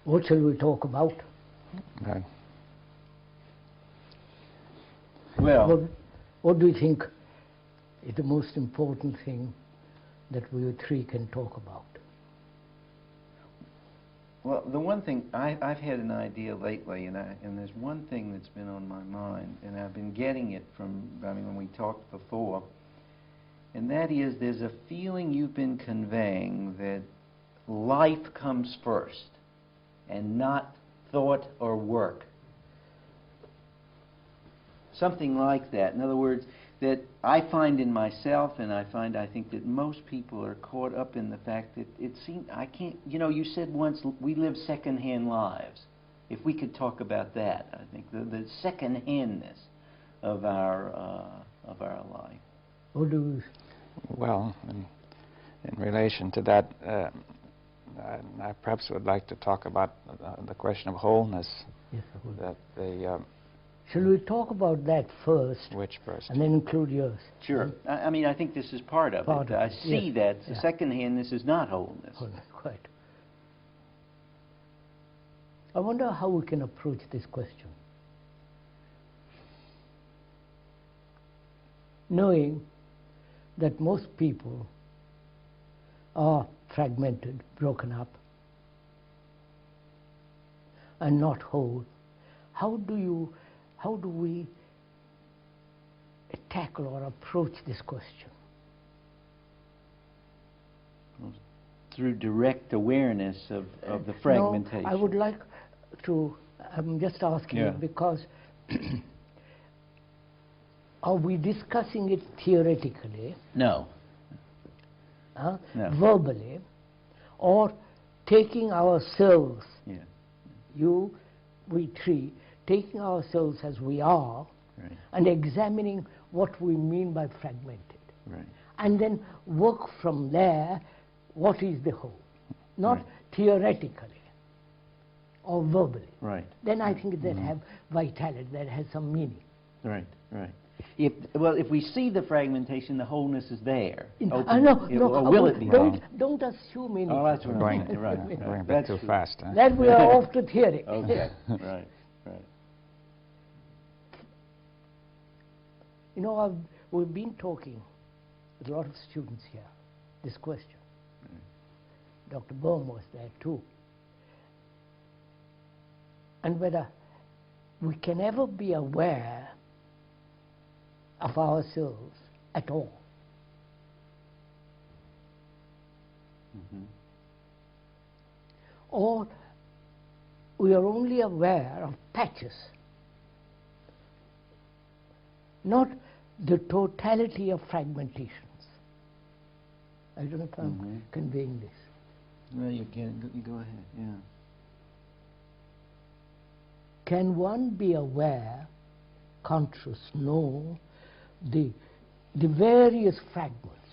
What shall we talk about? Right. Well, What do you think is the most important thing that we three can talk about? well, the one thing I've had an idea lately, and there's one thing that's been on my mind, and I've been getting it from, I mean, when we talked before, and that is there's a feeling you've been conveying that life comes first, and not thought or work. Something like that. In other words, that I find in myself, and I think that most people are caught up in the fact that it seems, I can't, you know, you said once, we live second-hand lives. If we could talk about that, I think, the second-handness of our life. What do you... Well, in relation to that, I perhaps would like to talk about the question of wholeness. Yes, That the shall we talk about that first? which first? And then include yours? Sure. I mean, I think this is part of Part it. of I it, see yes. that Yeah. second-handness is not wholeness. Wholeness, quite. I wonder how we can approach this question. Knowing that most people are fragmented, broken up, and not whole, how do we tackle or approach this question? Through direct awareness of the fragmentation. No, I would like to, I'm just asking you because are we discussing it theoretically, No. No. verbally, or taking ourselves, Yeah. we three, taking ourselves as we are, Right. and examining what we mean by fragmented, Right. and then work from there, what is the whole, not Right. theoretically or verbally. Right. Then I think that have vitality, that has some meaning. Right. Right. If we see the fragmentation, the wholeness is there. No, Or will it be? don't assume anything. Oh, that's what I'm Going, saying. Right. going right. a bit That's too true. fast. Huh? That we are off to theory. Okay. Right. Right. You know, we've been talking with a lot of students here, this question. Dr. Bohm was there too. And whether we can ever be aware of ourselves at all. Mm-hmm. Or we are only aware of patches, not the totality of fragmentations. I don't know if I'm conveying this. Well, you can. You go ahead. Yeah. Can one be aware, conscious, know the various fragments,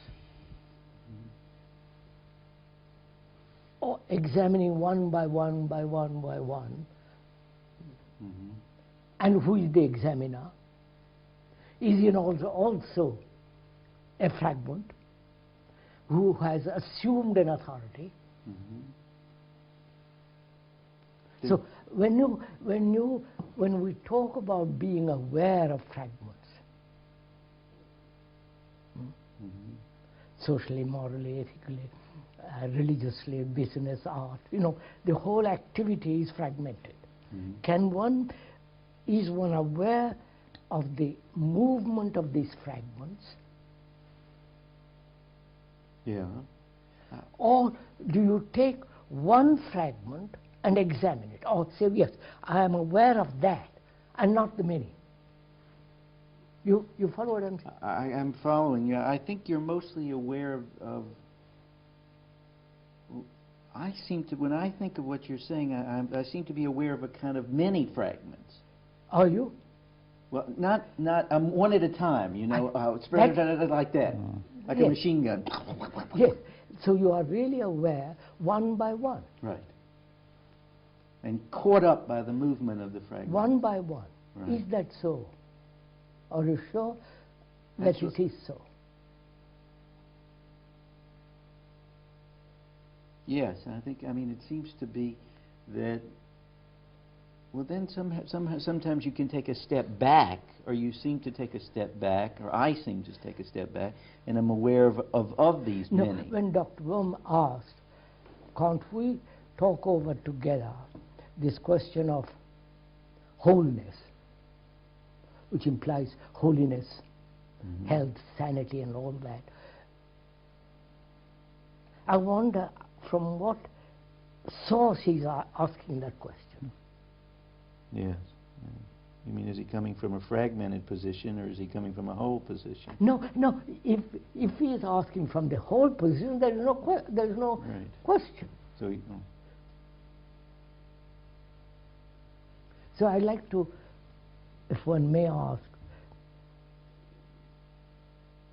or examining one by one by one by one, and who is the examiner? Is he also a fragment who has assumed an authority? So when we talk about being aware of fragments, socially, morally, ethically, religiously, business, art, the whole activity is fragmented. Is one aware of the movement of these fragments? Yeah. Or do you take one fragment and examine it, or say, yes, I am aware of that, and not the many? You follow what I'm saying? I'm following you. I think you're mostly aware of I seem to, when I think of what you're saying, I seem to be aware of a kind of many fragments. Are you? Well, not one at a time, spread like that, like a machine gun. Yes. So you are really aware one by one. Right. And caught up by the movement of the fragment. One by one. Right. Is that so? Are you sure that it is so? Yes, I think, it seems to be that, well, then sometimes you can take a step back, or you seem to take a step back, or I seem to take a step back, and I'm aware of these many. When Dr. Worm asked, can't we talk over together this question of wholeness, which implies holiness, health, sanity, and all that. I wonder from what source he's asking that question. Yes. You mean, is he coming from a fragmented position, or is he coming from a whole position? No. If he is asking from the whole position, there is no Right. question. So. So I'd like to, if one may ask,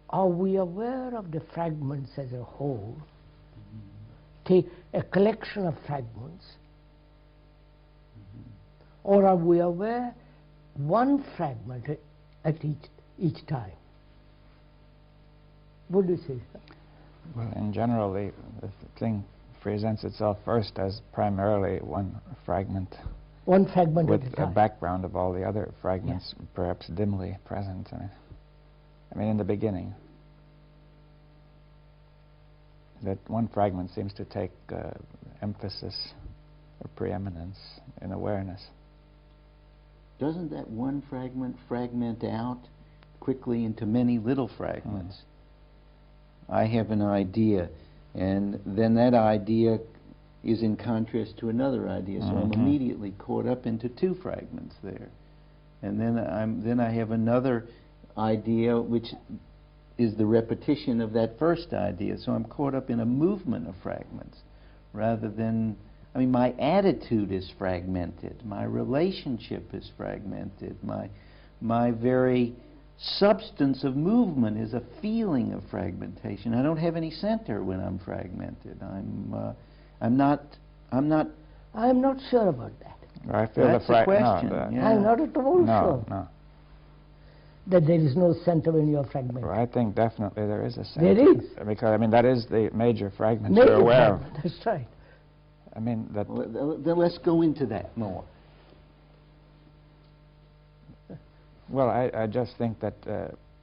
are we aware of the fragments as a whole? Take a collection of fragments, or are we aware one fragment at each time? What do you say, sir? Well, in general, the thing presents itself first as primarily one fragment. One fragment with at a time. A background of all the other fragments, perhaps dimly present. I mean, in the beginning, that one fragment seems to take emphasis or preeminence in awareness. Doesn't that one fragment out quickly into many little fragments? I have an idea, and then that idea is in contrast to another idea, so I'm immediately caught up into two fragments there. And then I have another idea which is the repetition of that first idea, so I'm caught up in a movement of fragments rather than, I mean, my attitude is fragmented, my relationship is fragmented, my very substance of movement is a feeling of fragmentation. I don't have any center when I'm fragmented. I'm not sure about that. I feel that's the question. No, I'm not at all sure. No. That there is no center when you are fragmented. Well, I think definitely there is a center. There is. Because, I mean, that is the major fragment you're aware of. That's right. I mean, that... Well, then let's go into that more. Well, I just think that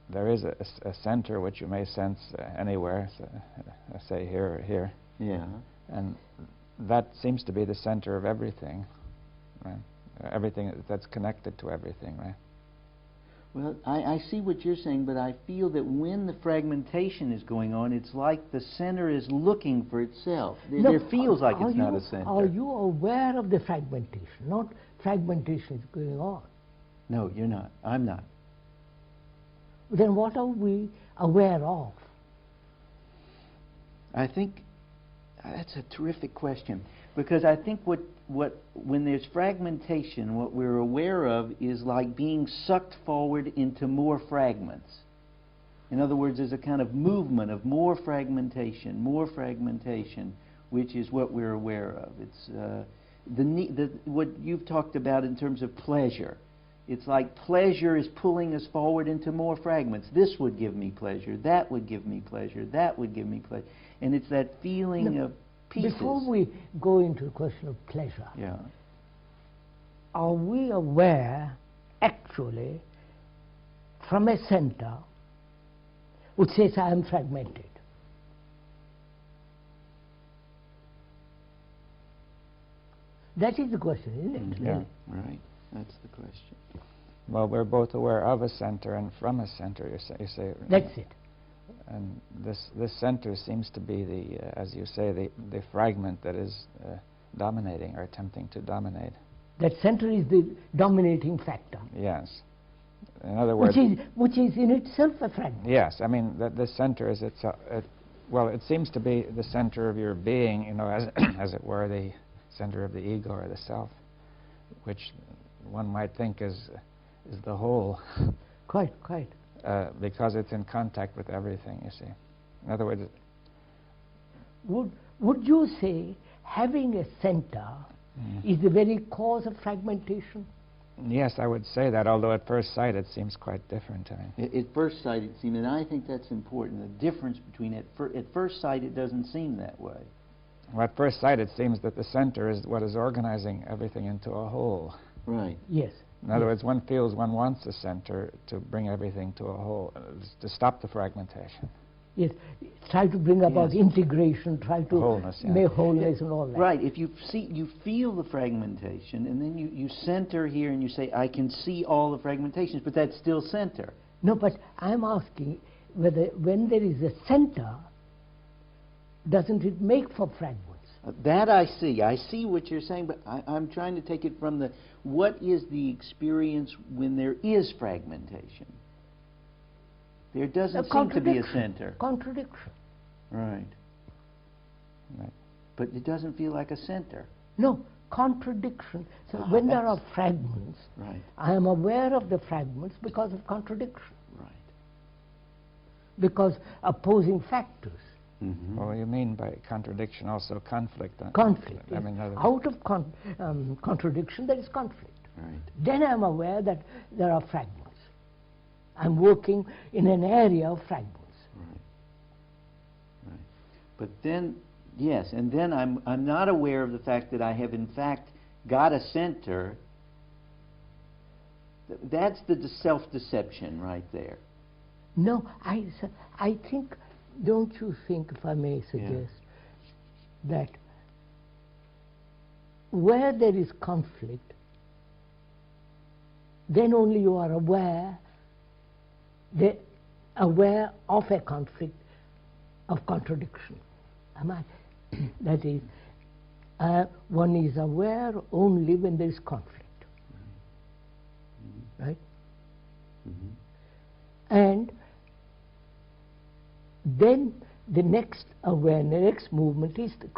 there is a center which you may sense anywhere, so, say here or here. Yeah. And that seems to be the center of everything, right? Everything that's connected to everything, right? Well, I see what you're saying, but I feel that when the fragmentation is going on, it's like the center is looking for itself. There feels like it's not a center. Are you aware of the fragmentation? Not fragmentation is going on. No, you're not. I'm not. Then what are we aware of? I think that's a terrific question, because I think when there's fragmentation, what we're aware of is like being sucked forward into more fragments. In other words, there's a kind of movement of more fragmentation, which is what we're aware of. It's what you've talked about in terms of pleasure. It's like pleasure is pulling us forward into more fragments. This would give me pleasure, that would give me pleasure, that would give me pleasure. And it's that feeling of pieces. Before we go into the question of pleasure, yeah. Are we aware, actually, from a center which says I am fragmented? That is the question, isn't it? Yeah. Right. That's the question. Well, we're both aware of a center and from a center, you say. That's it. And this center seems to be the, as you say, the fragment that is dominating or attempting to dominate. That center is the dominating factor. Yes. In other words, which is in itself a fragment. Yes, I mean the center is itself. Well, it seems to be the center of your being, you know, as it were, the center of the ego or the self, which one might think is the whole. Quite. Because it's in contact with everything, you see. In other words... Would you say having a center is the very cause of fragmentation? Yes, I would say that, although at first sight it seems quite different. I mean. At first sight it seems, and I think that's important, the difference between at first sight it doesn't seem that way. Well, at first sight, it seems that the center is what is organizing everything into a whole. Right. Yes. In other words, one feels one wants the center to bring everything to a whole, to stop the fragmentation. Yes. Try to bring about integration, try to Wholeness, yeah. make wholeness and all that. Right. If you see, you feel the fragmentation, and then you center here, and you say, I can see all the fragmentations, but that's still center. No, but I'm asking whether when there is a center, doesn't it make for fragments? That I see. I see what you're saying, but I'm trying to take it from the, what is the experience when there is fragmentation? There doesn't seem to be a center. Contradiction. Right. Right. But it doesn't feel like a center. No, contradiction. So when there are fragments, Right. I am aware of the fragments because of contradiction, Right. because opposing factors. Mm-hmm. Well, you mean by contradiction also conflict? Conflict. I Yes. mean, Out of contradiction, there is conflict. Right. Then I am aware that there are fragments. I'm working in an area of fragments. Right. Right. But then, yes, and then I'm not aware of the fact that I have in fact got a center. That's the self-deception right there. No, I think, don't you think, if I may suggest, that where there is conflict, then only you are aware of a conflict, of contradiction. Am I? That is, one is aware only when there is conflict. Right? Mm-hmm. And then the next awareness, the next movement is the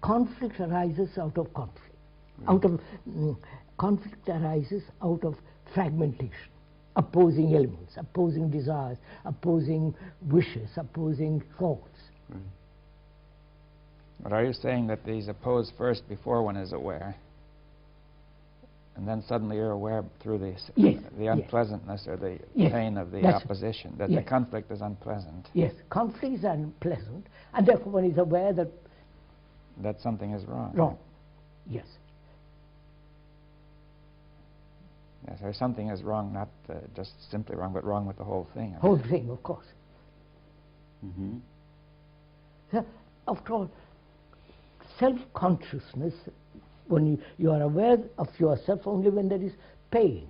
conflict arises out of conflict. Out of conflict arises out of fragmentation, opposing elements, opposing desires, opposing wishes, opposing thoughts. Right. But are you saying that these oppose first before one is aware, and then suddenly you're aware through the unpleasantness or the pain of the opposition, that the conflict is unpleasant? Yes, conflict is unpleasant, and therefore one is aware that something is wrong. wrong. Yes. Yes, or something is wrong, not just simply wrong, but wrong with the whole thing. Whole thing, of course. Mm-hmm. So, after all, self-consciousness, when you are aware of yourself only when there is pain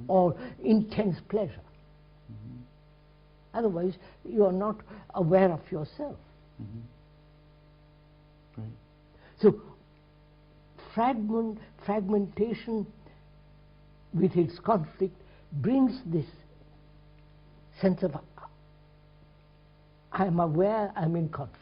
or intense pleasure. Otherwise, you are not aware of yourself. Right. So, fragmentation with its conflict brings this sense of I am aware I'm in conflict.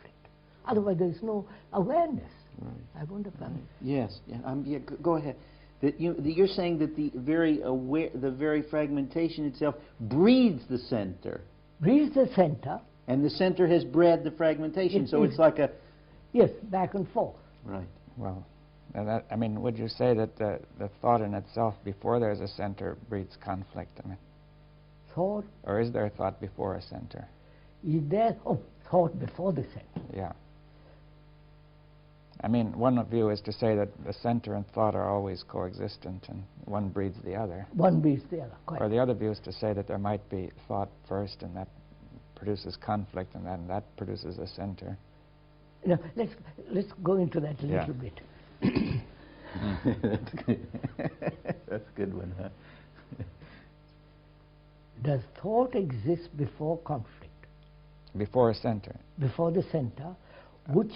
Otherwise, there is no awareness. Right. I wonder if I'm... Yes. Yeah, go ahead. You're saying that the very fragmentation itself breeds the center. Breeds the center. And the center has bred the fragmentation, so it's like a... Yes, back and forth. Right. Well, I mean, would you say that the thought in itself before there's a center breeds conflict? I mean, Thought. or is there a thought before a center? Is there thought before the center? Yeah. I mean, one view is to say that the center and thought are always coexistent, and one breeds the other. One breeds the other. Quite. Or the other view is to say that there might be thought first, and that produces conflict, and then that produces a center. You know, let's go into that a little bit. That's a good one, huh? Does thought exist before conflict? Before a center. Before the center, which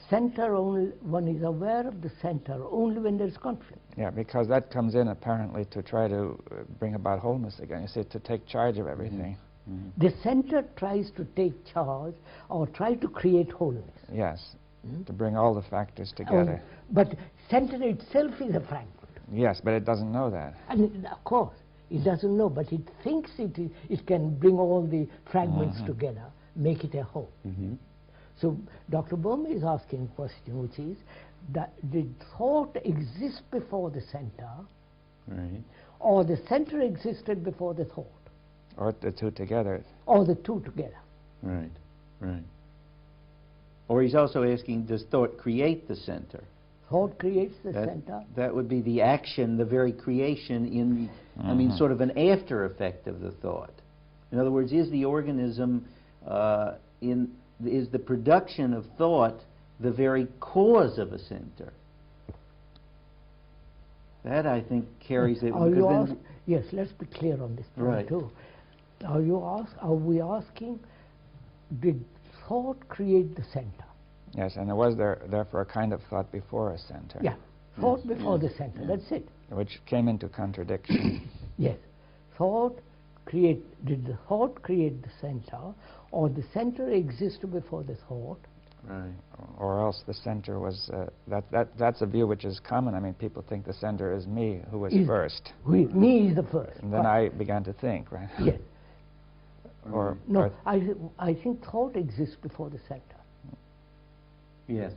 center only, one is aware of the center only when there is conflict. Yeah, because that comes in apparently to try to bring about wholeness again. You see, to take charge of everything. Mm-hmm. The center tries to take charge or try to create wholeness. Yes, to bring all the factors together. But center itself is a fragment. Yes, but it doesn't know that. And of course, it doesn't know, but it thinks it can bring all the fragments together, make it a whole. Mm-hmm. So Dr. Burma is asking a question, which is, that did thought exist before the center, Right. or the center existed before the thought, Or the two together. or the two together? Right. Right. Or he's also asking, does thought create the center? Thought creates the center. That would be the action, the very creation in, I mean, sort of an after effect of the thought. In other words, is the organism, is the production of thought the very cause of a center? That, I think, carries it. Yes, let's be clear on this point, right. too. Are we asking, did thought create the center? Yes, and there was therefore a kind of thought before a center. Yeah, thought before the center, that's it. Which came into contradiction. Yes. Did the thought create the center, or the center existed before the thought? Right. Or else the center was, that's a view which is common. I mean, people think the center is me, who was first. Me is the first. And then I began to think, right? Yes. Or I think thought exists before the center. Yes.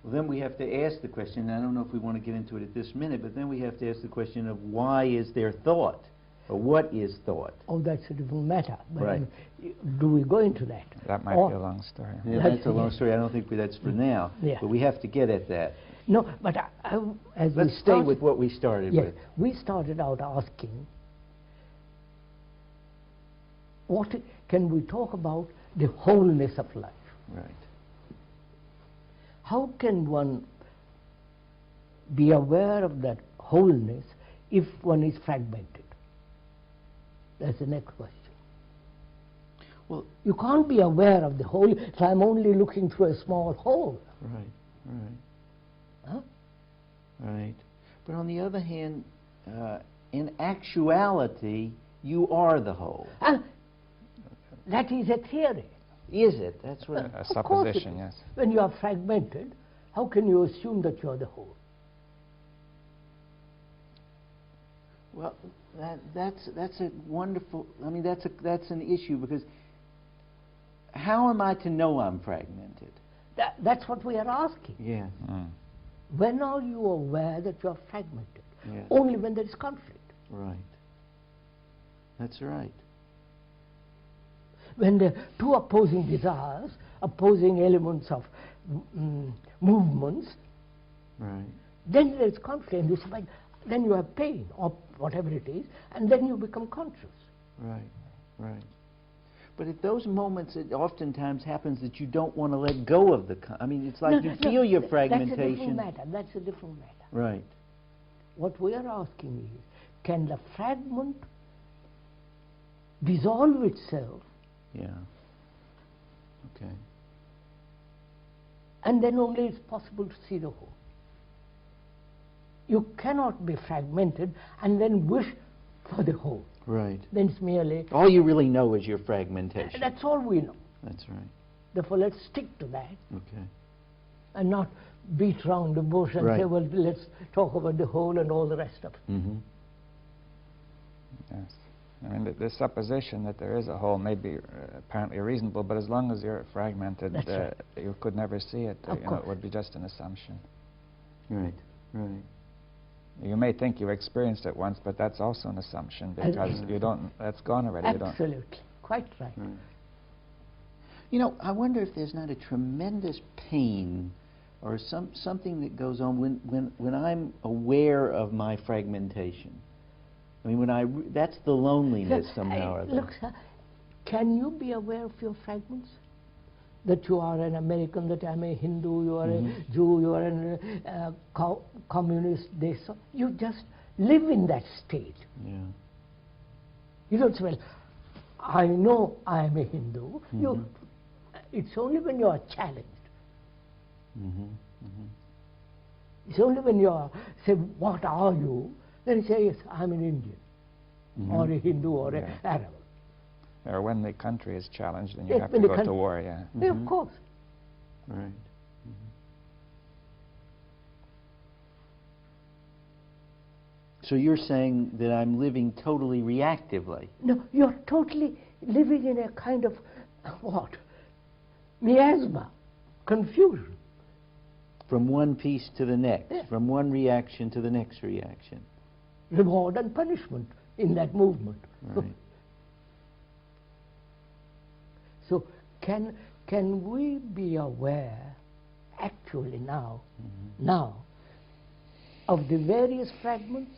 Well, then we have to ask the question, I don't know if we want to get into it at this minute, but then we have to ask the question of why is there thought? Or what is thought? Oh, that's a different matter. But Right. Do we go into that? that might be a long story. Yeah, that's a long story. I don't think that's for now. Yeah. But we have to get at that. No, but Let's stay with what we started yes, with. we started out asking, can we talk about the wholeness of life? Right. How can one be aware of that wholeness if one is fragmented? That's the next question. Well, you can't be aware of the whole if I'm only looking through a small hole. right. Huh? Right. But on the other hand, in actuality, you are the whole. That is a theory. Is it? That's right. A Of course it supposition, is. yes. When you are fragmented, how can you assume that you are the whole? Well, that's a wonderful. I mean, that's an issue because how am I to know I'm fragmented? That's what we are asking. Yeah. When are you aware that you are fragmented? Yeah. Only when there is conflict. Right. That's right. When the two opposing desires, opposing elements of movements, Right. then there is conflict, and you find, then you have pain or whatever it is, and then you become conscious. Right. Right. But at those moments, it oftentimes happens that you don't want to let go of the. I mean, it's like you feel your fragmentation. That's a different matter. Right. What we are asking is, can the fragment dissolve itself? Yeah. Okay. And then only it's possible to see the whole. You cannot be fragmented and then wish for the whole. Right. Then it's merely... All you really know is your fragmentation. That's all we know. That's right. Therefore, let's stick to that Okay. and not beat around the bush and Right. say, well, let's talk about the whole and all the rest of it. Mm-hmm. Yes. I mean, the supposition that there is a whole may be apparently reasonable, but as long as you're fragmented, That's right. you could never see it. Of course. It would be just an assumption. Right. Right. You may think you experienced it once, but that's also an assumption because you don't. That's gone already. Absolutely. Quite right. Right. You know, I wonder if there's not a tremendous pain or something that goes on when I'm aware of my fragmentation. I mean, that's the loneliness somehow or other. Look, sir, can you be aware of your fragments? That you are an American, that I'm a Hindu, you are a Jew, you are a communist, this. You just live in that state. Yeah. You don't say, well, I know I am a Hindu. It's only when you are challenged. It's only when you are, say, what are you? Then you say, yes, I'm an Indian, or a Hindu, or an Arab. Or when the country is challenged, then you Yes, have when to the go to war. Yeah. Yeah, of course. Right. So you're saying that I'm living totally reactively? No, you're totally living in a kind of, what? Miasma, confusion. From one piece to the next, Yeah. from one reaction to the next reaction. Reward and punishment in that movement. Right. So can we be aware actually now, of the various fragments,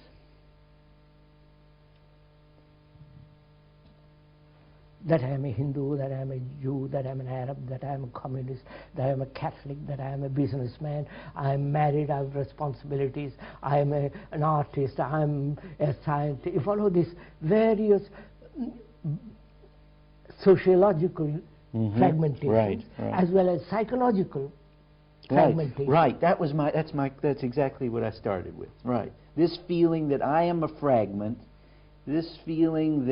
that I am a Hindu, that I am a Jew, that I am an Arab, that I am a communist, that I am a Catholic, that I am a businessman, I am married, I have responsibilities, I am an artist, I am a scientist. You follow these various sociological fragmentations, as well as psychological fragmentation. Right. That's exactly what I started with. Right. This feeling that I am a fragment. This feeling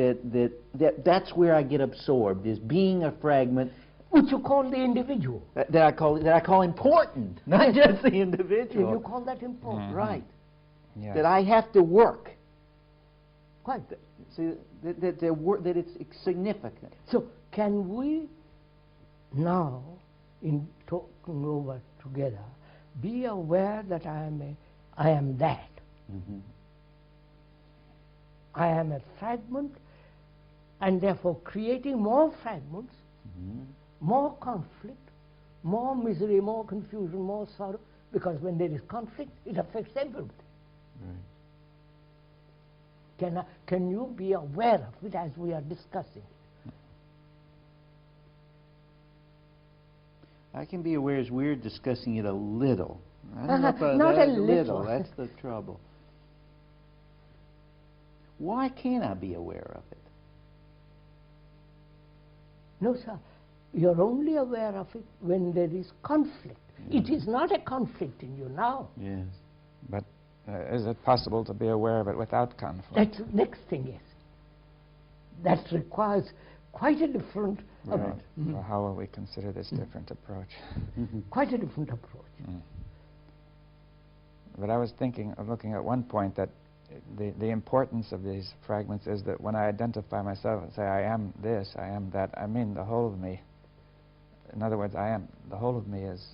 that's where I get absorbed, is being a fragment, which you call the individual. That I call important, not just the individual. You call that important, right? Yeah. That I have to work. Quite. See that it's significant. So can we now, in talking over together, be aware that I am that. I am a fragment, and therefore creating more fragments, more conflict, more misery, more confusion, more sorrow, because when there is conflict, it affects everything. Can you be aware of it as we are discussing it? I can be aware as we're discussing it a little. Not a little. That's the trouble. Why can't I be aware of it? No, sir. You're only aware of it when there is conflict. It is not a conflict in you now. Yes. But is it possible to be aware of it without conflict? That's the next thing, yes. That requires quite a different approach. Well, how will we consider this different approach? Quite a different approach. But I was thinking of looking at one point that the importance of these fragments is that when I identify myself and say I am this, I am that, I mean the whole of me. In other words, the whole of me is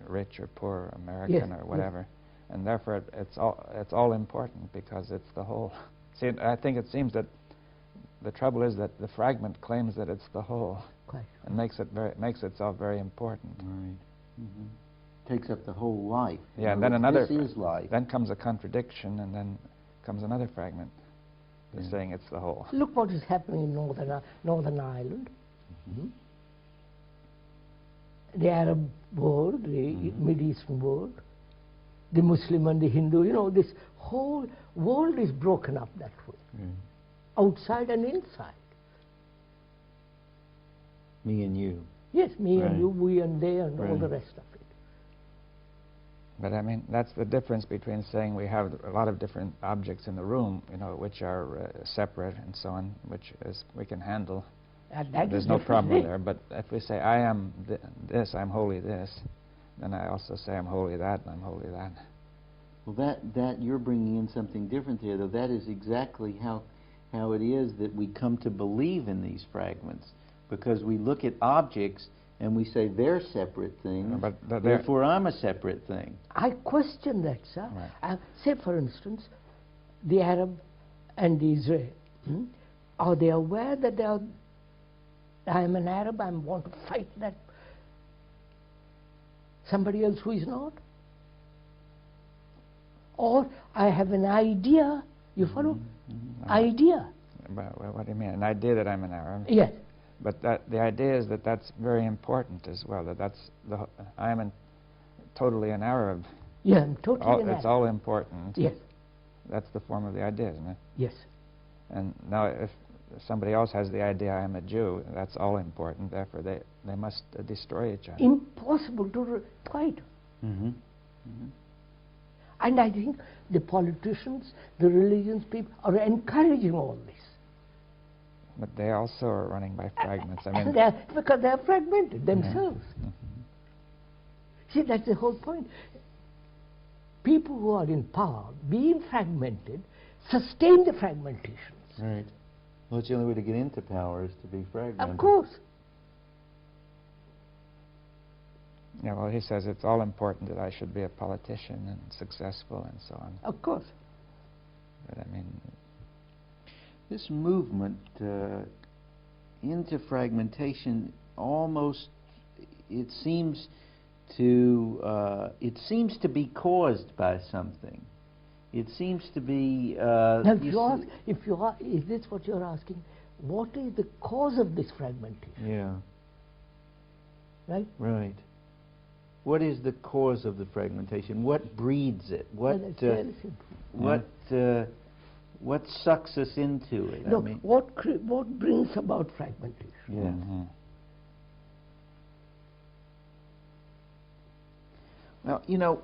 rich or poor, American or whatever, and therefore it's all important because it's the whole. See, I think it seems that the trouble is that the fragment claims that it's the whole, and makes itself very important. Takes up the whole life. Yeah, and then another. This is life. Then comes a contradiction, and then comes another fragment, saying it's the whole. Look what is happening in Northern Ireland. The Arab world, the Mid-Eastern world, the Muslim and the Hindu, you know, this whole world is broken up that way, outside and inside. Me and you. Yes, me and you, we and they, and all the rest of it. But I mean, that's the difference between saying we have a lot of different objects in the room, you know, which are separate and so on, which is we can handle. There's no problem there. But if we say I am this, I'm wholly this, then I also say I'm wholly that, and I'm wholly that. Well, that you're bringing in something different here, though. That is exactly how it is that we come to believe in these fragments, because we look at objects and we say they're separate things, therefore I'm a separate thing. I question that, sir. Say, for instance, the Arab and the Israel. Are they aware that I am an Arab, I want to fight that somebody else who is not? Or I have an idea, you follow? Idea. What do you mean? An idea that I'm an Arab? Yes. But the idea is that that's very important as well. That I am totally an Arab. Yeah, I'm totally an Arab. It's all important. Yes. That's the form of the idea, isn't it? Yes. And now, if somebody else has the idea I am a Jew, that's all important. Therefore, they must destroy each other. Impossible to quite. And I think the politicians, the religions people are encouraging all this. But they also are running by fragments. I mean, because they are fragmented themselves. See, that's the whole point. People who are in power, being fragmented, sustain the fragmentations. Right. Well, it's the only way to get into power is to be fragmented. Of course. Yeah, well, he says it's all important that I should be a politician and successful and so on. Of course. But I mean, this movement into fragmentation almost, it seems to, it seems to be caused by something. It seems to be... now, is this what you're asking? What is the cause of this fragmentation? Yeah. Right? Right. What is the cause of the fragmentation? What breeds it? What, Well, that's very simple. what sucks us into it? No, I mean, what brings about fragmentation? yeah. Mhm. Well, you know,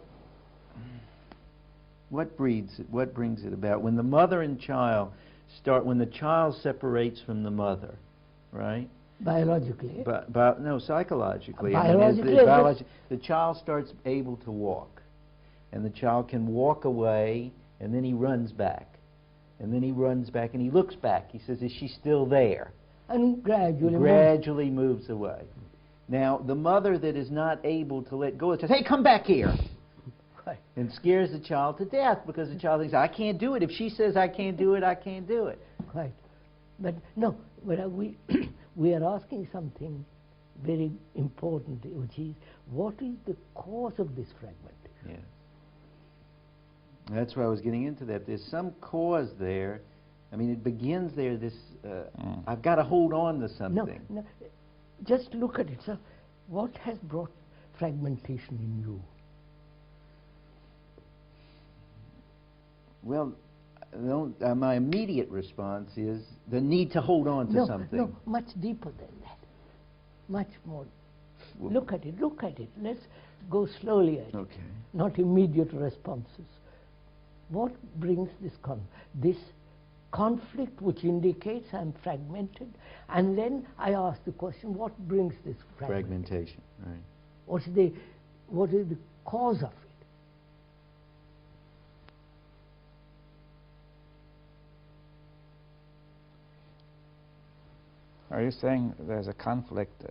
what brings it about? When the mother and child when the child separates from the mother, right? Biologically. But no, psychologically. Biologically, the child starts able to walk, and the child can walk away, and then he runs back, and then he runs back, and he looks back. He says, "Is she still there?" And gradually moves away. Now, the mother that is not able to let go says, "Hey, come back here," Right. and scares the child to death because the child thinks, "I can't do it. If she says I can't do it, I can't do it." Right. But no, we are asking something very important, which is, what is the cause of this fragmentation? Yeah. That's why I was getting into that. There's some cause there. I mean, it begins there, I've got to hold on to something. No, just look at it, sir. What has brought fragmentation in you? Well, my immediate response is the need to hold on to something. No, much deeper than that. Much more. Well, look at it. Let's go slowly at it. Okay. Not immediate responses. What brings this conflict which indicates I'm fragmented? And then I ask the question, what brings this Fragmentation, right. What is the cause of it? Are you saying there's a conflict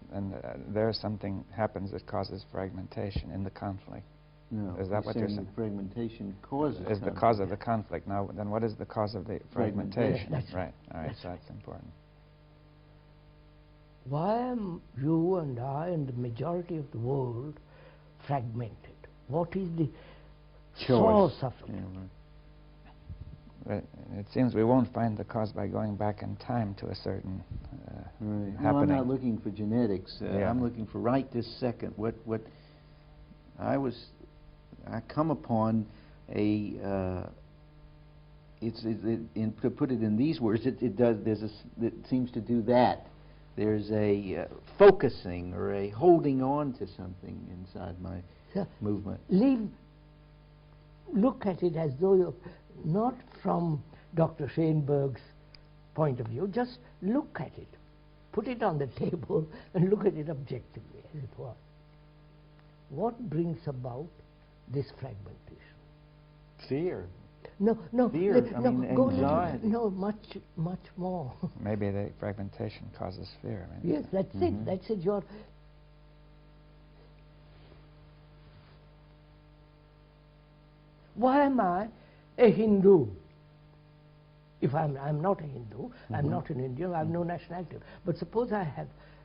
and there something happens that causes fragmentation in the conflict? No, Is that what you're saying? Fragmentation causes Is the cause of the conflict. Now, then what is the cause of the fragmentation? That's right. All right, so that's important. Why am you and I and the majority of the world fragmented? What is the source of it? Yeah, right. But it seems we won't find the cause by going back in time to a certain Right. happening. No, I'm not looking for genetics. Yeah. I'm looking for right this second. What I come upon to put it in these words, it seems to do that. There's a focusing or a holding on to something inside my movement. Look at it as though you're not from Dr. Schoenberg's point of view. Just look at it. Put it on the table and look at it objectively, as it was. What brings about this fragmentation? Fear. No. Fear. Anxiety. No, much more. Maybe the fragmentation causes fear. Maybe. Yes, that's it. That's it. Why am I a Hindu? If I'm not a Hindu, I'm not an Indian, I have no nationality. But suppose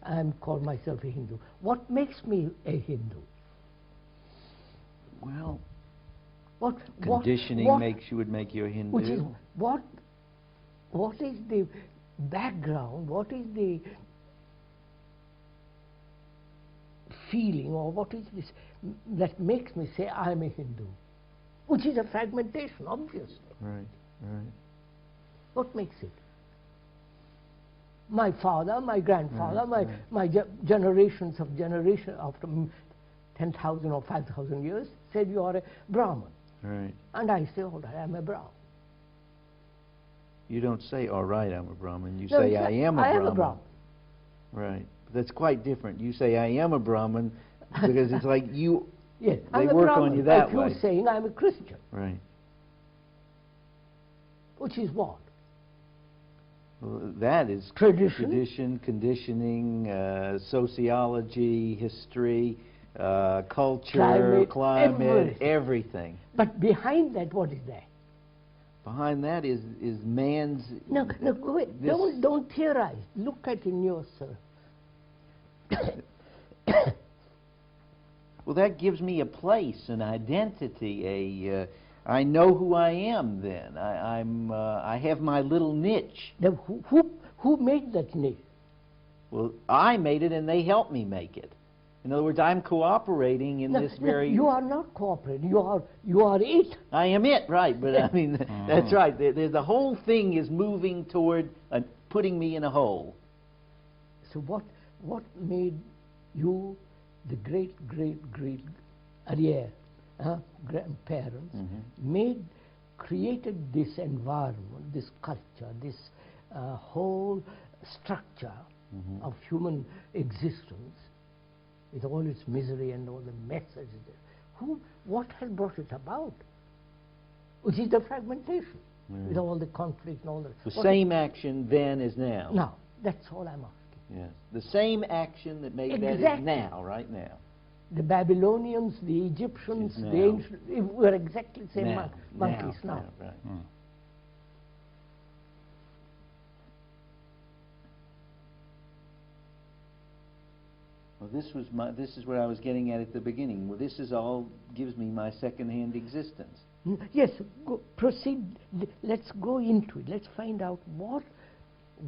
I'm called myself a Hindu. What makes me a Hindu? Well, conditioning would make you a Hindu. Which is what is the background? What is the feeling, or what is this that makes me say I'm a Hindu? Which is a fragmentation, obviously. Right. What makes it? My father, my grandfather, my generations after 10,000 or 5,000 years said you are a Brahmin. Right. And I say, all right, I'm a Brahmin. You don't say, all right, I'm a Brahmin. You say, I am a Brahmin. Right. But that's quite different. You say, I am a Brahmin, because it's like you... Yes, they work on you that way. Like you're saying I'm a Christian. Right. Which is what? Well, that is tradition, conditioning, sociology, history, culture, climate, everything. But behind that, what is that? Behind that is man's... No, wait, don't theorize. Look at in yourself. Well, that gives me a place, an identity, I know who I am then. I have my little niche. Now, who made that niche? Well, I made it and they helped me make it. In other words, I'm cooperating in this very... You are not cooperating. You are it. I am it, right. But I mean, that's right. The whole thing is moving toward putting me in a hole. So what made you, the great grandparents, created this environment, this culture, this whole structure of human existence, with all its misery and all the messages? What has brought it about? Which is the fragmentation, with all the conflict and all that. The same action then as now. Now, that's all I'm asking. Yes. The same action that made that is now, right now. The Babylonians, the Egyptians, the ancient, were exactly the same monkeys now. Right. Well, this is what I was getting at the beginning. Well, this is all gives me my second-hand existence. Yes, proceed. Let's go into it. Let's find out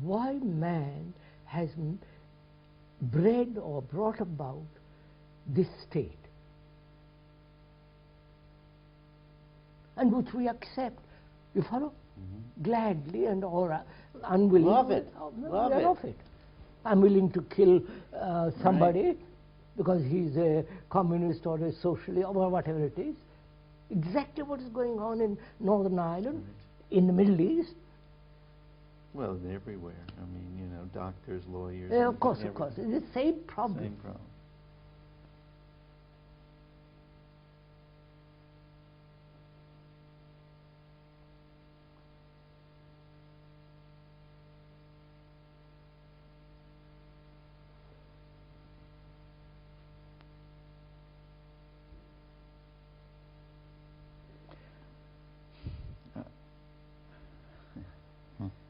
why man has bred or brought about this state, and which we accept. You follow? Gladly and or unwilling. Love it. Love it. I'm willing to kill somebody because he's a communist or a socialist or whatever it is. Exactly what is going on in Northern Ireland, in the Middle East. Well, everywhere. I mean, you know, doctors, lawyers. Yeah, of course. It's the same problem. Same problem.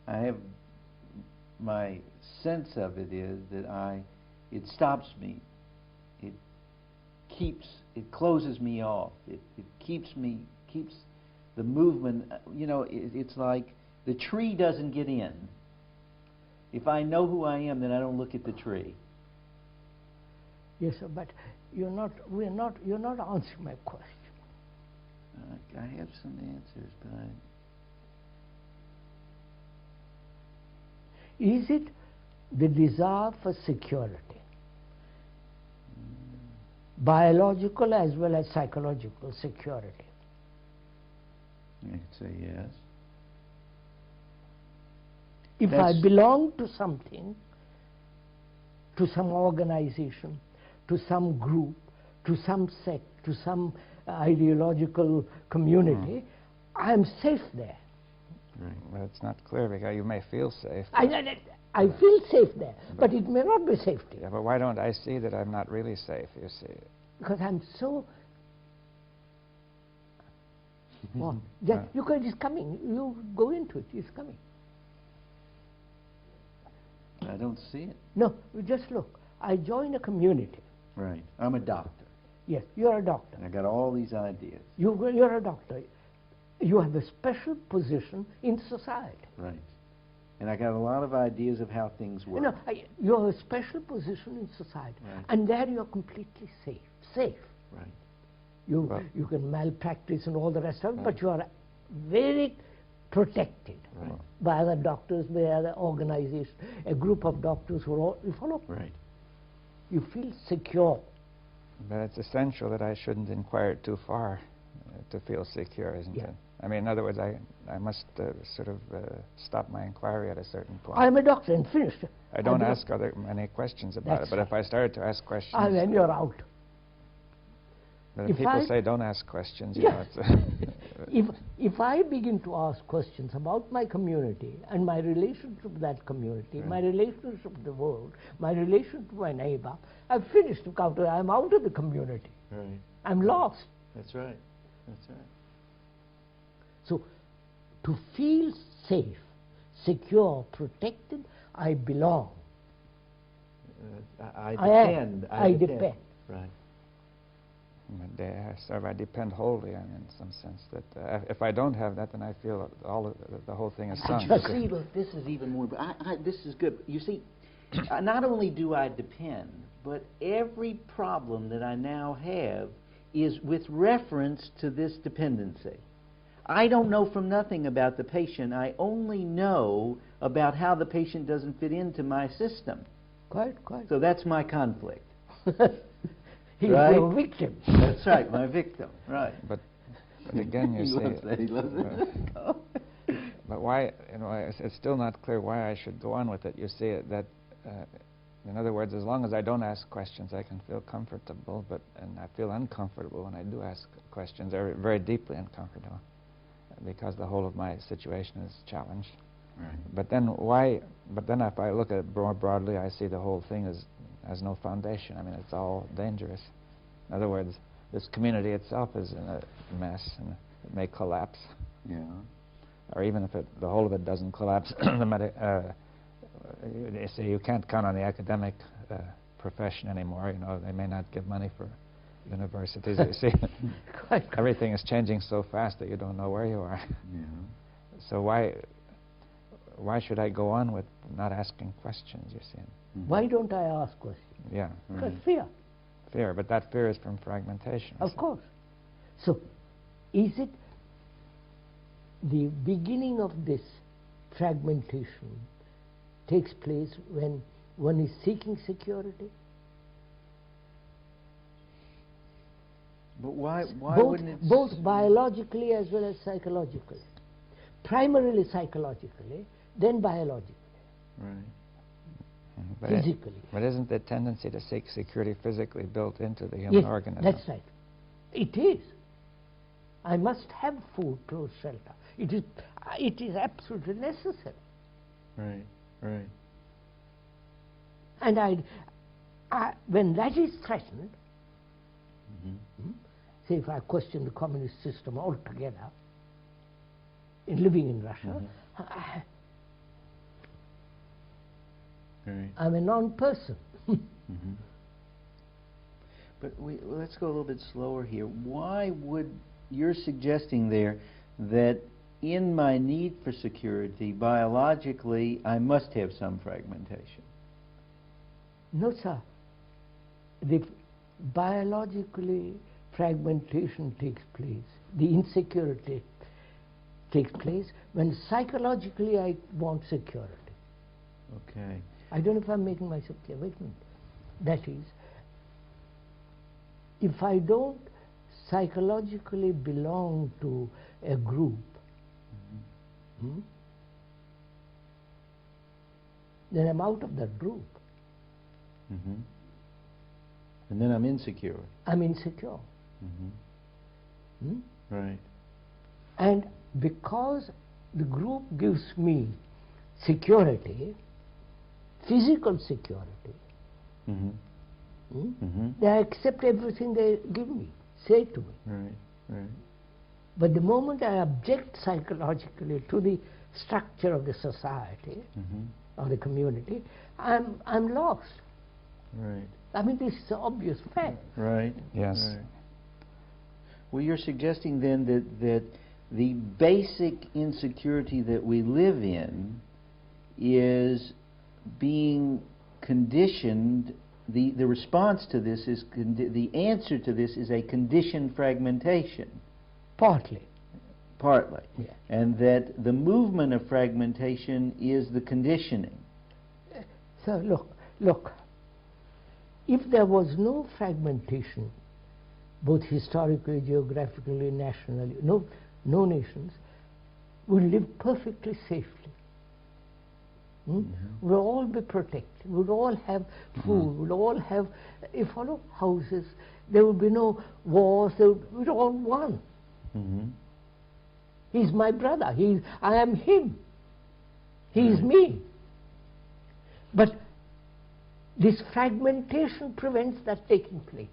I have, my sense of it is that it stops me. It closes me off. It keeps the movement, you know, it's like the tree doesn't get in. If I know who I am, then I don't look at the tree. Yes, sir, but you're not answering my question. I have some answers, but Is it the desire for security, biological as well as psychological security? I could say yes. If I belong to something, to some organization, to some group, to some sect, to some ideological community, I'm safe there. Right. Well, it's not clear because you may feel safe. I feel safe there, but it may not be safety. Yeah, but why don't I see that I'm not really safe, you see? Because I'm so... Well, it's coming. You go into it. It's coming. I don't see it. No, you just look. I join a community. Right. I'm a doctor. Yes, you're a doctor. I got all these ideas. You're a doctor. You have a special position in society. Right. And I got a lot of ideas of how things work. No, you have a special position in society. Right. And there you're completely safe. Safe. Right. You can malpractice and all the rest of it, but you are very protected by other doctors, by other organizations, a group of doctors who are all, you follow? Right. You feel secure. But it's essential that I shouldn't inquire too far to feel secure, isn't it? I mean, in other words, I must sort of stop my inquiry at a certain point. I'm a doctor and finished. I don't ask many questions about it, but if I started to ask questions... then you're out. But if people say don't ask questions, you know, it's... if I begin to ask questions about my community and my relationship to that community, my relationship to the world, my relation to my neighbor, I've finished. I'm out of the community. Right. I'm lost. That's right. That's right. So, to feel safe, secure, protected, I belong. I depend. I depend. Right. day I serve, I depend wholly on, in some sense. That if I don't have that, then I feel the whole thing is sunk. See, look, this is even more. This is good. You see, not only do I depend, but every problem that I now have is with reference to this dependency. I don't know from nothing about the patient. I only know about how the patient doesn't fit into my system. Quite. So that's my conflict. He's right? your victim. That's right, my victim. Right. But again, you he see. loves that. He loves it. But why? It's still not clear why I should go on with it. You see that. In other words, as long as I don't ask questions, I can feel comfortable, and I feel uncomfortable when I do ask questions, very, very deeply uncomfortable, because the whole of my situation is challenged. Right. But then why? But then if I look at it more broadly, I see the whole thing has no foundation. I mean, it's all dangerous. In other words, this community itself is in a mess, and it may collapse. Yeah. Or even if the whole of it doesn't collapse, you see, you can't count on the academic profession anymore. You know, they may not give money for universities. You see, everything is changing so fast that you don't know where you are. Yeah. So why should I go on with not asking questions? You see. Mm-hmm. Why don't I ask questions? Yeah. Because fear. Fear, but that fear is from fragmentation. Of course. So, is it the beginning of this fragmentation takes place when one is seeking security? But why wouldn't it... Both biologically as well as psychologically. Primarily psychologically, then biologically. Right. But physically. But isn't the tendency to seek security physically built into the human organism? That's right. It is. I must have food, clothes, shelter. It is absolutely necessary. Right. And when that is threatened, say if I question the communist system altogether, in living in Russia, I'm a non-person. But let's go a little bit slower here. Why would you're suggesting there that in my need for security, biologically, I must have some fragmentation? No, sir. The biologically fragmentation takes place. The insecurity takes place when psychologically I want security. Okay. I don't know if I'm making myself clear. Wait a minute. That is, if I don't psychologically belong to a group, then I'm out of that group. And then I'm insecure. I'm insecure. Right. And because the group gives me security, physical security, they accept everything they give me, say to me. Right. But the moment I object psychologically to the structure of the society or the community, I'm lost. Right. I mean, this is an obvious fact. Right. Yes. Right. Well, you're suggesting then that the basic insecurity that we live in is being conditioned. The response to this is the answer to this is a conditioned fragmentation. Partly. Yeah. And that the movement of fragmentation is the conditioning. So look, if there was no fragmentation, both historically, geographically, nationally, no nations would live perfectly safely. We'd all be protected. We'd all have food. We'd all have, houses. There would be no wars. We'd all one. He's my brother. I am him. He is me. But this fragmentation prevents that taking place.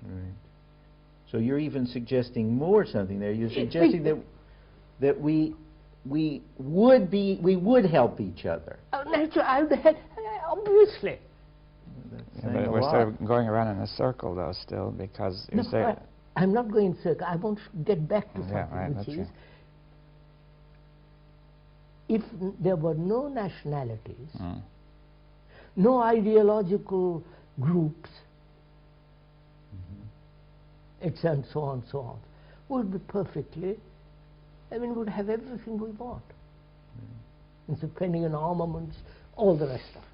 Right. So you're even suggesting something there. You're suggesting that we would help each other. Naturally, obviously. saying but a we're lot. sort of going around in a circle, though, still, because you No, say... I'm not going circle. I want to get back to something, Yeah, right, which that's is, if there were no nationalities, no ideological groups, and so on, so on, would be perfectly, I mean, would have everything we want. And depending on armaments, all the rest of it.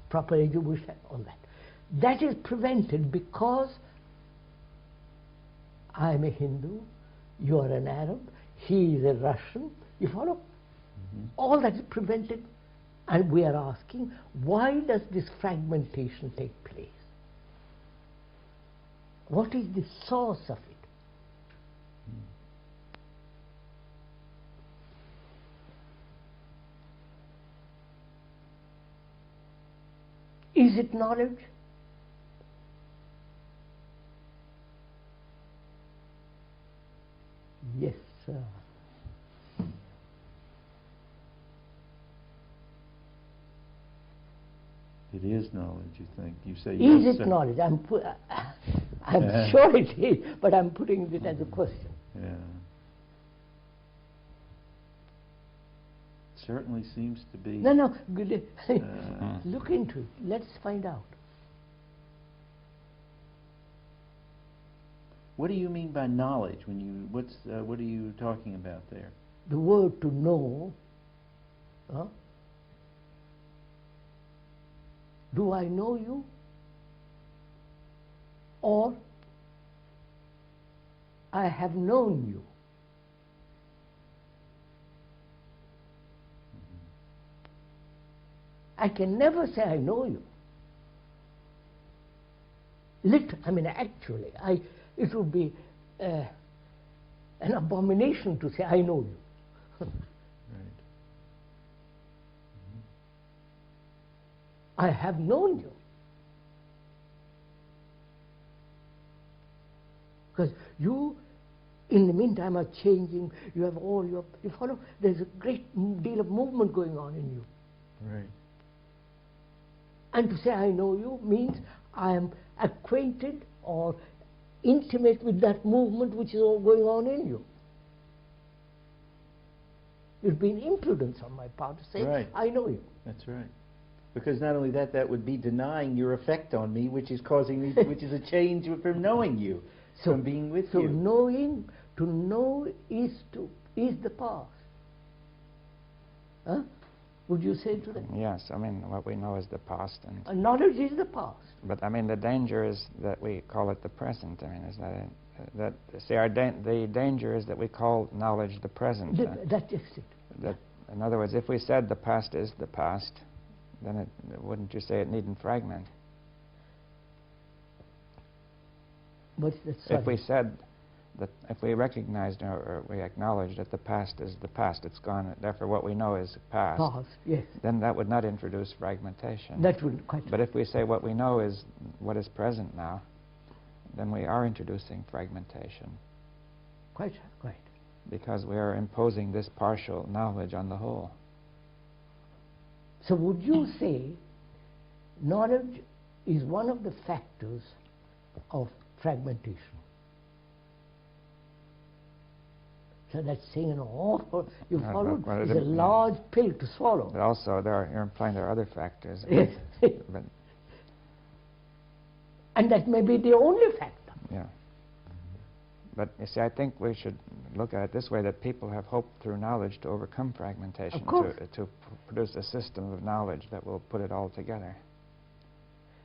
Proper education, all that. That is prevented because I'm a Hindu, you are an Arab, he is a Russian, you follow? All that is prevented, and we are asking, why does this fragmentation take place? What is the source of it? Is it knowledge? Yes, sir. It is knowledge, you think? You say Is yes, it sir. knowledge? I'm sure it is, but I'm putting it as a question. Yeah. Certainly seems to be. No, good. Look into it. Let's find out. What do you mean by knowledge? When you what are you talking about there? The word to know. Do I know you? Or I have known you. I can never say I know you. Actually, it would be an abomination to say I know you. Right. I have known you. Because you, in the meantime, are changing. You have all your, you follow? There's a great deal of movement going on in you. Right. And to say I know you means I am acquainted or intimate with that movement which is all going on in you. It would be an impudence on my part to say, Right. I know you. That's right. Because not only that, that would be denying your effect on me, which is causing me, which is a change from knowing you, from being with so you. knowing, to know is the past. Huh? Would you say to that? Yes, I mean, what we know is the past. And Knowledge is the past. but I mean, the danger is that we call it the present. I mean, is that it? The danger is that we call knowledge the present. That's just it. That, in other words, if we said the past is the past, then wouldn't you say it needn't fragment? What's that? If we said that, if we recognized or we acknowledged that the past is the past, it's gone, therefore what we know is past, Yes. then that would not introduce fragmentation. That would quite. But if we say what we know is what is present now, then we are introducing fragmentation. Quite. Because we are imposing this partial knowledge on the whole. So would you say knowledge is one of the factors of fragmentation? So that's saying an awful, you followed, it's a large pill to swallow. But also, you're implying there are other factors. Yes. But, and that may be the only factor. yeah. But you see, I think we should look at it this way, that people have hope through knowledge to overcome fragmentation, Of course. to produce a system of knowledge that will put it all together.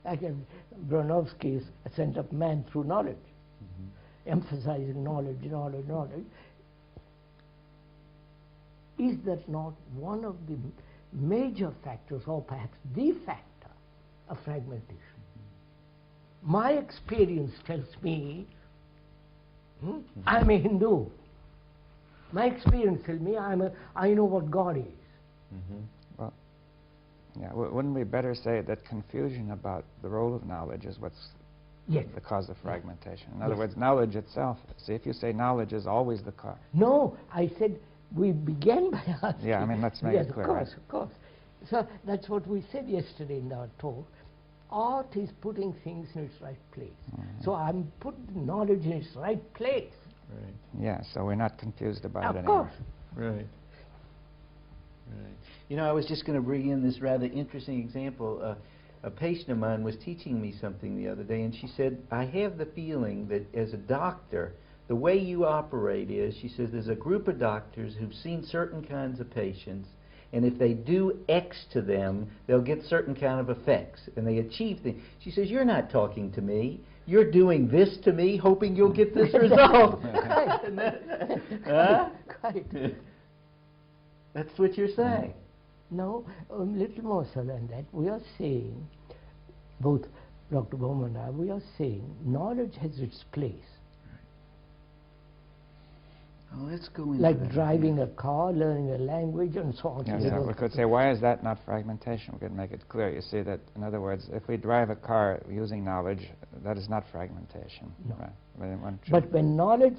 Again, Bronowski's ascent of man through knowledge, emphasizing knowledge. Is that not one of the major factors, or perhaps the factor, of fragmentation? My experience tells me I'm a Hindu. My experience tells me I know what God is. Well, yeah, wouldn't we better say that confusion about the role of knowledge is what's the cause of fragmentation? In other words, knowledge itself. See, if you say knowledge is always the cause. No, I said we began by asking. Yeah, I mean, let's make it clear. Of course. So that's what we said yesterday in our talk. art is putting things in its right place. So I'm putting knowledge in its right place. Right. Yeah, so we're not confused about Of it anymore. course. Right. Right. You know, I was just going to bring in this rather interesting example. A patient of mine was teaching me something the other day, and she said, I have the feeling that as a doctor, the way you operate is, she says, there's a group of doctors who've seen certain kinds of patients, and if they do X to them, they'll get certain kind of effects, and they achieve things. She says, you're not talking to me. You're doing this to me, hoping you'll get this result. Huh? Quite. That's what you're saying. No, a little more so than that. We are saying, both Dr. Bowman and I, we are saying knowledge has its place. Oh, let's go into Like that driving again. a car, learning a language, and so on. Yes, we could say, why is that not fragmentation? We could make it clear. You see that, in other words, if we drive a car using knowledge, that is not fragmentation. No. Right? One should, But when knowledge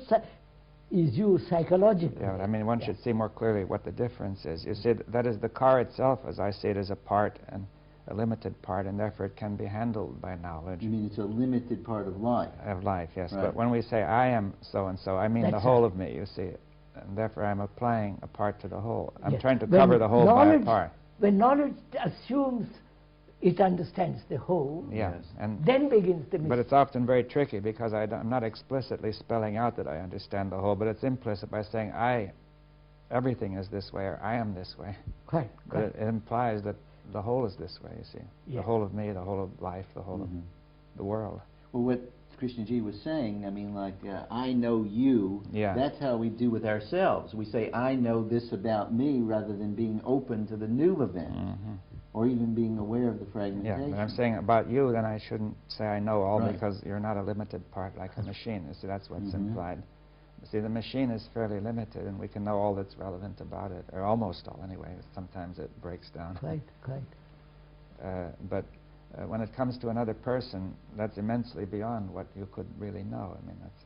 is used psychologically. yeah, but I mean, one should see more clearly what the difference is. You see, that is the car itself, as I see it, is a part, and a limited part, and therefore it can be handled by knowledge. You mean it's a limited part of life? Of life, yes. Right. But when we say I am so-and-so, I mean the That's whole right. of me, you see. And therefore I'm applying a part to the whole. I'm Yes. trying to When cover the whole by a knowledge- part. When knowledge assumes it understands the whole, Yeah. Yes. And then begins the but mystery. it's often very tricky because I'm not explicitly spelling out that I understand the whole, but it's implicit by saying everything is this way, or I am this way. Quite, But quite. it implies that the whole is this way, you see. The Yes. whole of me, the whole of life, the whole of the world. Well, what Krishnaji was saying, I mean, like, I know you, Yeah. that's how we do with ourselves. We say, I know this about me, rather than being open to the new event, or even being aware of the Yeah, fragmentation. but I'm saying about you, then I shouldn't say I know all Right. because you're not a limited part like a machine. You see, that's what's Mhm. implied. You see, the machine is fairly limited, and we can know all that's relevant about it, or almost all anyway. Sometimes it breaks down. Quite, quite. But when it comes to another person, that's immensely beyond what you could really know. I mean, that's...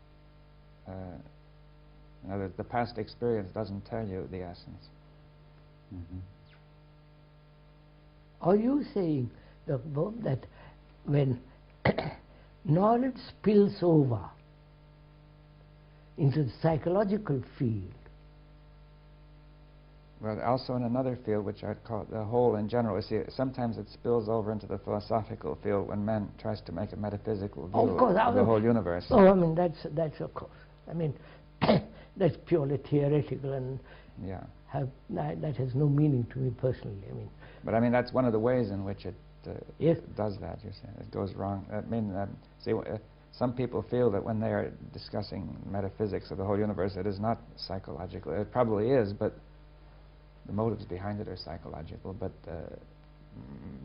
in other words, the past experience doesn't tell you the essence. Are you saying, Dr. Bob, that when knowledge spills over into the psychological field, Well, also in another field, which I'd call the whole in general. You see, sometimes it spills over into the philosophical field when man tries to make a metaphysical view of course, of the whole universe. Oh, I mean, that's of course. I mean, that's purely theoretical and Yeah. that has no meaning to me personally. I mean, But I mean, that's one of the ways in which it Yes. does that. You see, it goes wrong. I mean, see, some people feel that when they are discussing metaphysics of the whole universe, it is not psychological. It probably is, but the motives behind it are psychological. But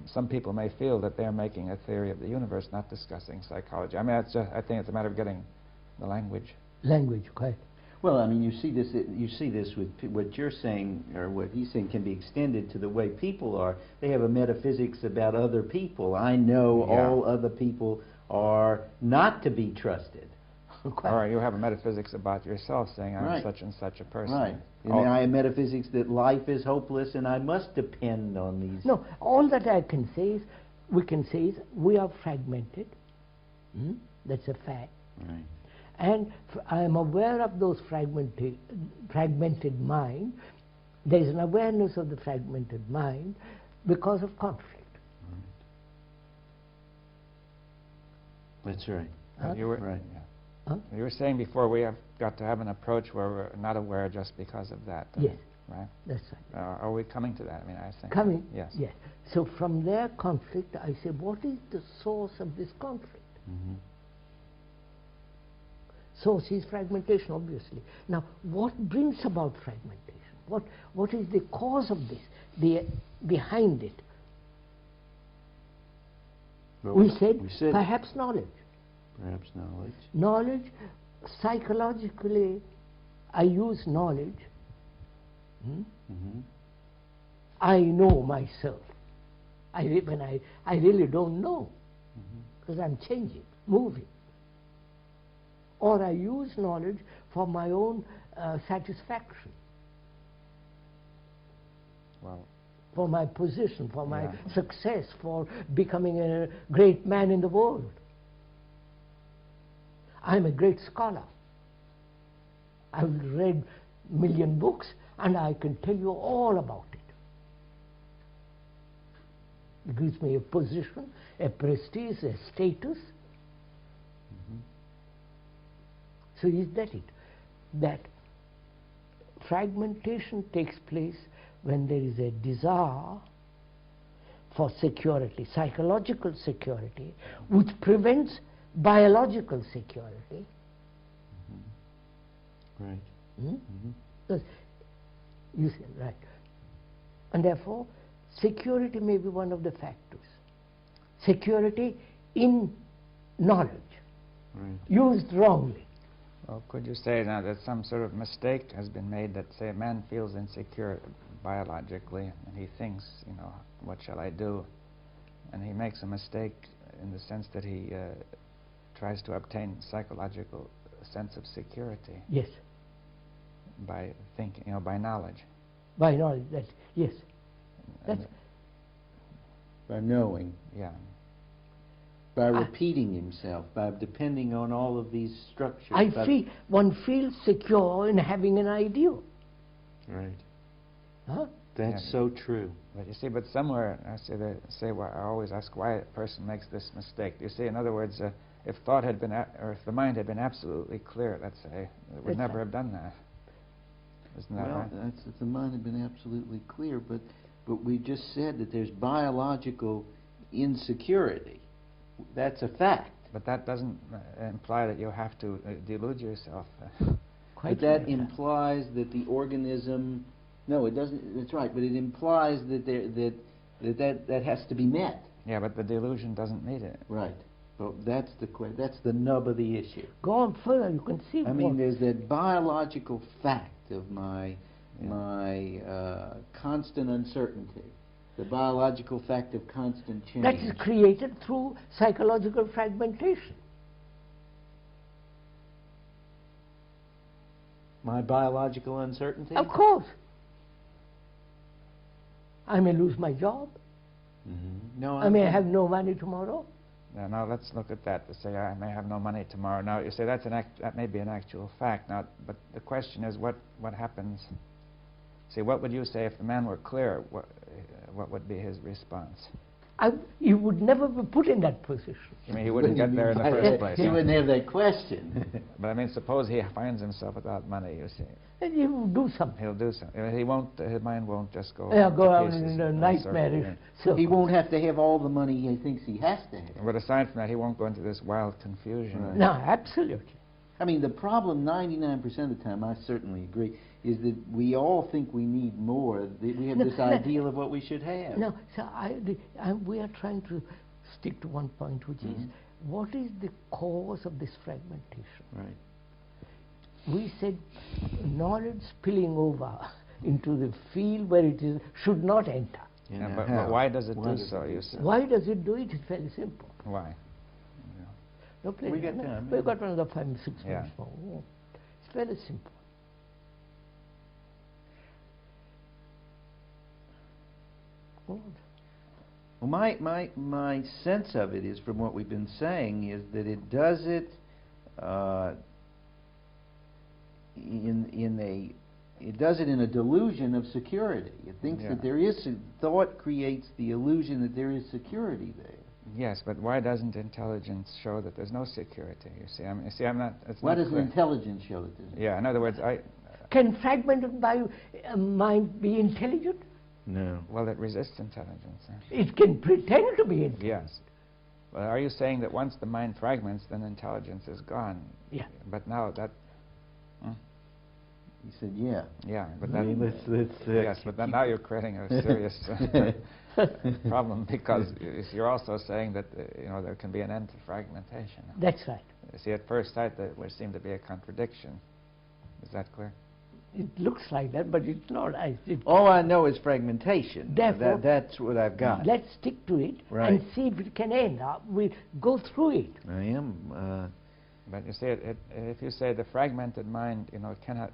some people may feel that they're making a theory of the universe, not discussing psychology. I mean, I think it's a matter of getting the language. language, quite. Well, I mean, you see this with what you're saying, or what he's saying, can be extended to the way people are. They have a metaphysics about other people. I know Yeah. all other people are not to be trusted. Or you have a metaphysics about yourself, saying I'm Right. such and such a person. Right. And All- I have metaphysics that life is hopeless and I must depend on these. No, all that we can say is we are fragmented. That's a fact. Right. And I am aware of those fragmented mind. There is an awareness of the fragmented mind because of conflict. That's right. You were, Right. yeah. Huh? You were saying before we have got to have an approach where we're not aware just because of that. Yes. Right? That's right. Are we coming to that? I mean, I think. Coming? Yes. Yes. So from their conflict, I say, what is the source of this conflict? Source is fragmentation, obviously. Now, what brings about fragmentation? What is the cause of this, behind it? Well, We said it. perhaps knowledge. Perhaps knowledge. Knowledge, psychologically, I use knowledge. I know myself. When I really don't know, because I'm changing, moving. Or I use knowledge for my own satisfaction. Well, for my position, for my success, for becoming a great man in the world. I'm a great scholar. I've read a million books and I can tell you all about it. It gives me a position, a prestige, a status. So is that it? That fragmentation takes place when there is a desire for security, psychological security, which prevents biological security. Right. Because you say, right. And therefore, security may be one of the factors. Security in knowledge, used wrongly. Well, could you say now that some sort of mistake has been made, that, say, a man feels insecure biologically, and he thinks, you know, what shall I do? And he makes a mistake in the sense that he tries to obtain psychological sense of security. Yes. By thinking, you know, by knowledge. By knowledge, that, yes. That's, by knowing. Yeah. By repeating himself, by depending on all of these structures. One feels secure in having an ideal. Right. Huh? That's so true. But you see, but somewhere, I always ask why a person makes this mistake. You see, in other words, if thought had been, or if the mind had been absolutely clear, let's say, it would never have done that. Isn't that right? Well, if the mind had been absolutely clear, but we just said that there's biological insecurity. That's a fact. But that doesn't imply that you have to delude yourself. But that implies that the organism. No, it doesn't. That's right. But it implies that that has to be met. Yeah, but the delusion doesn't meet it. Right. Well, that's the nub of the issue. Go on further. You can see. I mean, there's that biological fact of my constant uncertainty. The biological fact of constant change. That is created through psychological fragmentation. My biological uncertainty? Of course. I may lose my job. No, I may have no money tomorrow. Now let's look at that to say I may have no money tomorrow. Now you say that may be an actual fact. Now, but the question is what happens? See, what would you say if the man were clear? What would be his response? He would never be put in that position. You mean he wouldn't get there in the first place? He wouldn't have that question. But I mean, suppose he finds himself without money, you see. And he will do something. He'll do something. He won't. His mind won't just go. Go out in a nightmare. So he won't have to have all the money he thinks he has to have. But aside from that, he won't go into this wild confusion. Right. No, absolutely. I mean, the problem 99% of the time, I certainly agree, is that we all think we need more. We have this ideal of what we should have. No, so we are trying to stick to one point, which is, what is the cause of this fragmentation? Right. We said knowledge spilling over into the field where it should not enter. Yeah, but why does it do so, you say? Why does it do it? It's very simple. Why? No, we got time. We've got another 5, 6 Yeah. minutes more. Yeah. It's very simple. Good. Well, my sense of it is, from what we've been saying, is that it does it in a delusion of security. It thinks that there is thought creates the illusion that there is security there. Yes, but why doesn't intelligence show that there's no security? You see, I'm not. Why doesn't intelligence show that there's? Yeah, in other words, Can fragmented mind be intelligent? No. Well, it resists intelligence. It can pretend to be intelligent. Yes. Well, are you saying that once the mind fragments, then intelligence is gone? Yeah. But now that. He said, yeah. Yeah, but yes, but then now you're creating a serious problem, because you're also saying that there can be an end to fragmentation. That's right. You see, at first sight, there would seem to be a contradiction. Is that clear? It looks like that, but it's not. All I know is fragmentation. Therefore, that's what I've got. Let's stick to it and see if it can end up. We'll go through it. I am. But you see, if you say the fragmented mind, cannot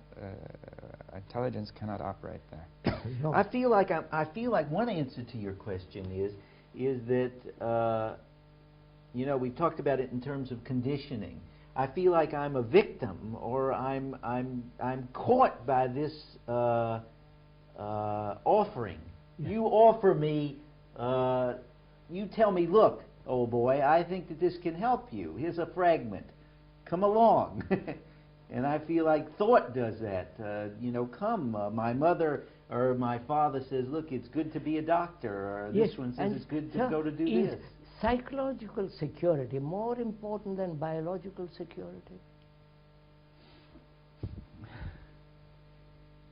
intelligence cannot operate there. No. I feel like one answer to your question is that you know, we talked about it in terms of conditioning. I feel like I'm a victim, or I'm caught by this offering. Yeah. You offer me, you tell me, look, old boy, I think that this can help you. Here's a fragment. Come along. And I feel like thought does that. You know, come. My mother or my father says, look, it's good to be a doctor. Or Yes, this one says and it's good to sir, go to do is this. psychological security more important than biological security?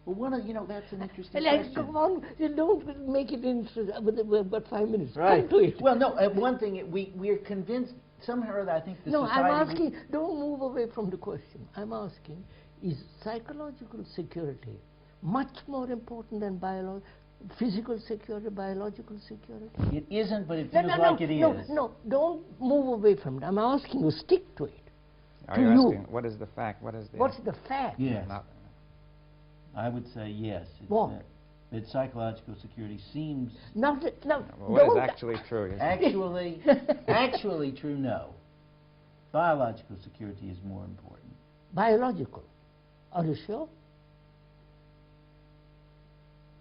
Well, you know, that's an interesting Like, question. come on, you don't make it interesting. We've got 5 minutes. Right. Come to it. Well, no, one thing, we're convinced, somehow or other, I think the No, society... I'm asking, don't move away from the question. I'm asking, is psychological security much more important than physical security, biological security? It isn't, but it No, feels no, like no, it is. no, no, don't move away from it. I'm asking you, stick to it. Are To you you. asking, what is the fact? What is the... What's the fact? Yes. Not, I would say yes. It's What? that psychological security seems No, what is don't- actually true? Is actually true, no. Biological security is more important. biological. Are you sure?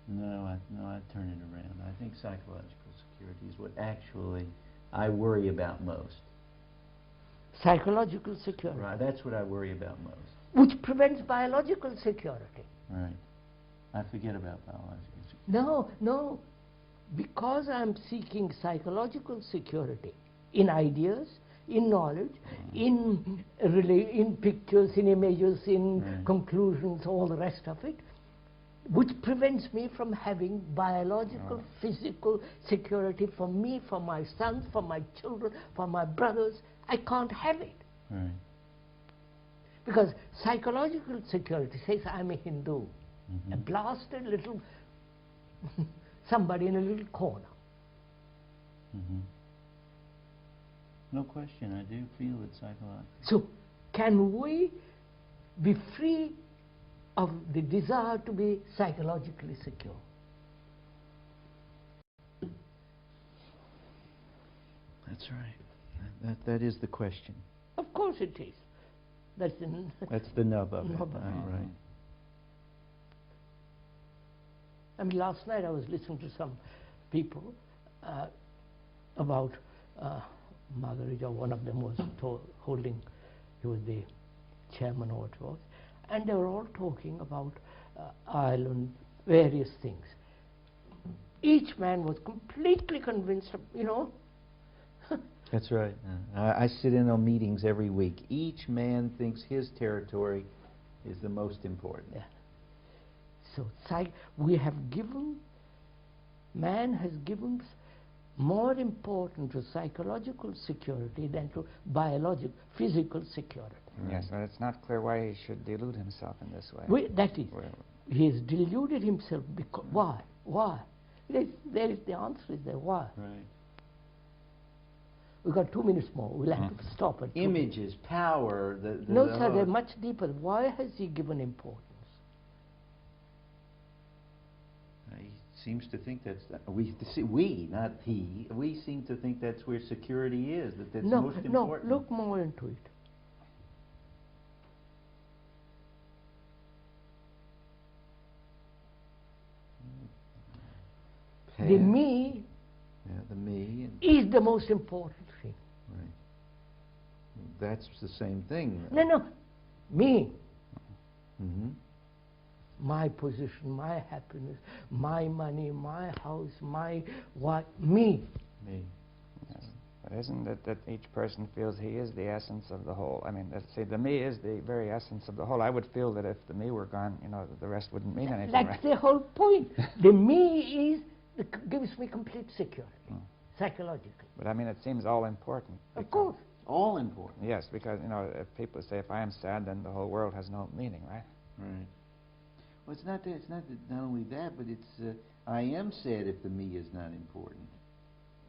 No, I'd turn it around. I think psychological security is what actually I worry about most. Psychological security. Right, that's what I worry about most. Which prevents biological security. Right. I forget about biological security. No, no. Because I'm seeking psychological security in ideas, in knowledge, in pictures, in images, in Right. conclusions, all the rest of it, which prevents me from having biological, physical security for me, for my sons, for my children, for my brothers. I can't have it. Right. Because psychological security says I'm a Hindu, Mm-hmm. a blasted little somebody in a little corner. Mm-hmm. No question, I do feel it psychologically. So can we be free of the desire to be psychologically secure? That's right. That is the question. Of course it is. That's the That's the nub of it. Nub of it. Right. I mean, last night I was listening to some people about Margaret, or one of them was holding, he was the chairman or what it was, and they were all talking about Ireland, various things. Each man was completely convinced of, you know. That's right. I sit in on meetings every week. Each man thinks his territory is the most important. Yeah. So we have given, man has given more importance to psychological security than to biological, physical security. yes, but it's not clear why he should delude himself in this way. That is, Well, he has deluded himself because, why? Why? There is the answer is there, why? Right. We've got 2 minutes more, we'll have to stop at 2 minutes. Images, power. No, sir, they're much deeper. Why has he given importance? He seems to think that's we, not he. We seem to think that's where security is. That's No, most no, important. look more into it. Path. The me Yeah, the me. is the most important thing. Right. That's the same thing. No, me. Mm-hmm. My position, my happiness, my money, my house, my what, me. Me. yes. But isn't it that each person feels he is the essence of the whole? I mean, let's say the me is the very essence of the whole. I would feel that if the me were gone, you know, the rest wouldn't mean anything, That's right? the whole point. The me is, gives me complete security, psychologically. But I mean, it seems all important. Of course. All important. Yes, because, you know, if people say, if I am sad, then the whole world has no meaning, right? Right. Well, it's not that. It's not only that, but it's. I am sad if the me is not important.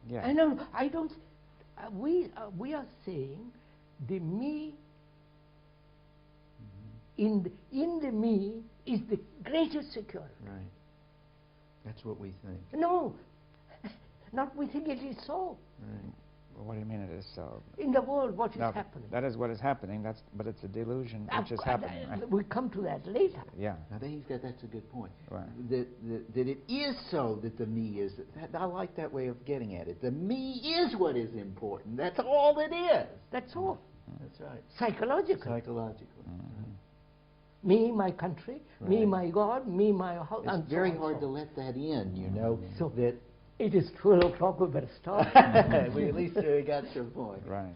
Yeah. I know. I don't. We are saying the me. In the me is the greatest security. Right. That's what we think. No, not we think it is so. Right. Well, what do you mean it is so? In the world, what is No, happening? that is what is happening. But it's a delusion which is happening. Right? We come to that later. Yeah. Now, that's a good point. Right. That it is so that the me is. I like that way of getting at it. The me is what is important. That's all it is. That's all. That's right. Psychologically. Psychologically. Me, my country, me, Right. my God, me, my house. It's and so very on, hard so to on. let that in, you know. So That it is 12 o'clock, we better stop. we at least got your point. Right.